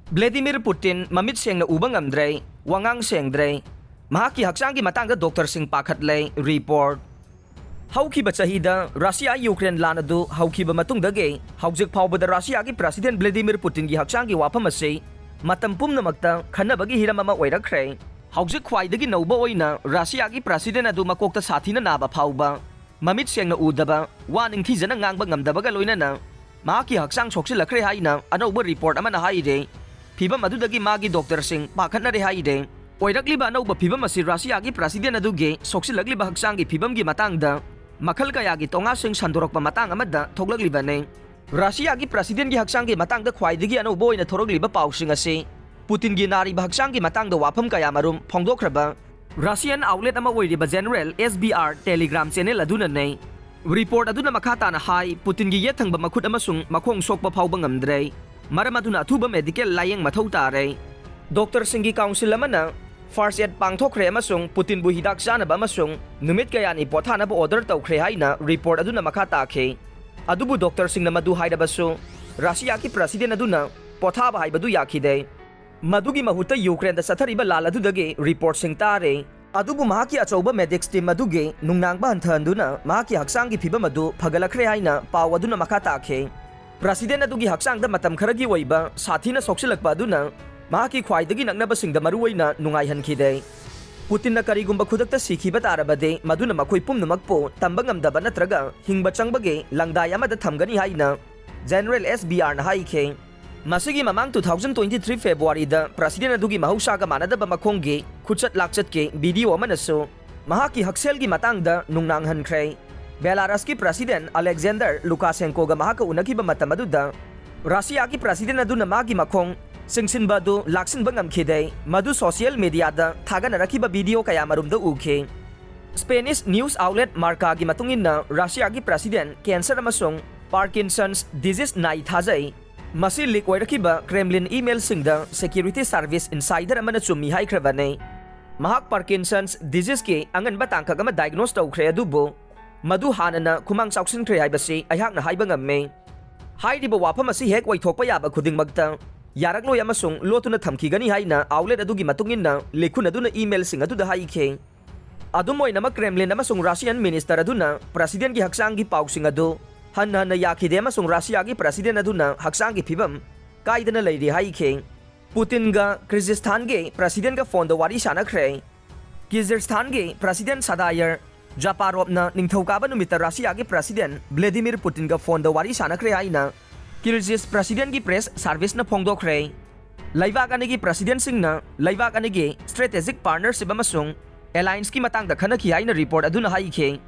Vladimir Putin mamit seng na ubang amdre, wangang sengdre. Mahaki haksangi matang Dr. Singh Pakhatle report. Haukiba chahida Russia Ukraine lanadu haukiba matungdage haujik phawbada Russia gi President Vladimir Putin gi haksangi wafam ase matam pumnamakta khanabagi hiram ama oirakre. Haujik khwaidagi nauba oina Russia gi President adu makokta sathina naba phawba mamit seng na udaba waning thijana ngangba ngamdabaga loinana mahaki haksang soksilakre haina anauba report ama na haire phibam adudagi magi Dr. Singh pakhatnare haire oirakliba anauba phibam asi Russia gi President aduge soksilakliba haksangi phibam gi matangda makhal kaya gi tonga sing sandorokpa matang amada thoglakliba Russia gi President gi haksangi matangda khwaidagi anauba oina thorogliba pausing ase Putin gi nari haksangi matangda wafam kaya marum phongdokhraba Russian outlet ama oiriba General SBR Telegram channel aduna nei report aduna makhata na hai Putin gi yethangba makhut amasung makhong sokpa phawba ngamdre maram aduna thuba medical layeng mathau tare Dr. Singh Council amana first aid pangthokre amasung Putin bu hidak chanaba amasung numit kaya ni pothanaba order tawkhre haina report aduna makhata khe adubu Dr. Singh na madu haidabasu Russia ki president aduna pothaba haibadu yakhide Madugi mahuta Ukraine da sathariba laladudage report sing tare adubu mahaki achauba medics team maduge nungnangba hanthanduna mahaki haksangi phibam adu phagalakhre haina paw aduna makhata khe president adugi haksang da matam kharagi oiba sathina soksilakpa aduna mahaki khwaidagi naknaba singda maruoina nungai hankhide Putin na karigumba khudakta sikhiba tarabade maduna makhoi pumnamakpo tamba ngamdaba natraga hingba changbage langdai amada thamgani haina General SBR na haikhe Masigi mamang 2023 February da President adugi mahausaga manadaba makhongge khutchat lakchat ke video amanasu mahaki haksel gi matang da nungnang hankhre Belarus ki President Alexander Lukashenko ga mahaka unakiba matamadu da Russia ki President aduna magi makhong singsinba du laksinba ngamkhide madu social media da thagana rakiba video kaya marumda ukhe Spanish news outlet Marca gi matungin na Russia ki President cancer amasung Parkinson's disease nai thajai Masi leak oirakiba Kremlin email singda security service insider amana chumi haikrabane mahak Parkinson's disease ke anganba tangkagama diagnose tawkhre adubo madu hanana khumang chawsinkhre haibasi aihakna haiba ngamme hairiba wafam asi hek waithokpa yaba khudingmakta yarakloi amasung lotuna thamkhigani haina outlet adugi matungin lekhun aduna email sing aduda haikhe adumoinama Kremlin amasung Russian minister aduna president gi haksangi pausing adu Hanna yakhide amasung Russia gi President aduna haksangi phibam kaidana leiri haikhe Putin ga Kyrgyzstan ge President ga phone da wari sanakhre Kyrgyzstan ge President Sadayar Japarovna ningthokaba numita Russia gi President Vladimir Putin ga phone da wari sanakhre haina Kyrgyz President gi press service na phongdokhre Laibak ani gi President singna Laibak ani gi strategic partnership amasung alliance ki matang da khanaki haina report aduna haikhe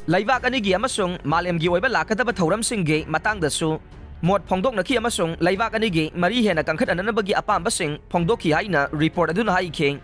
Laibak anigi amasung malemgi oiba lakadaba thauram singge matangdasu mot phongdoknaki amasung laibak anigi mari hena kangkhat ananabagi apamba sing phongdokhi haina report aduna haikhe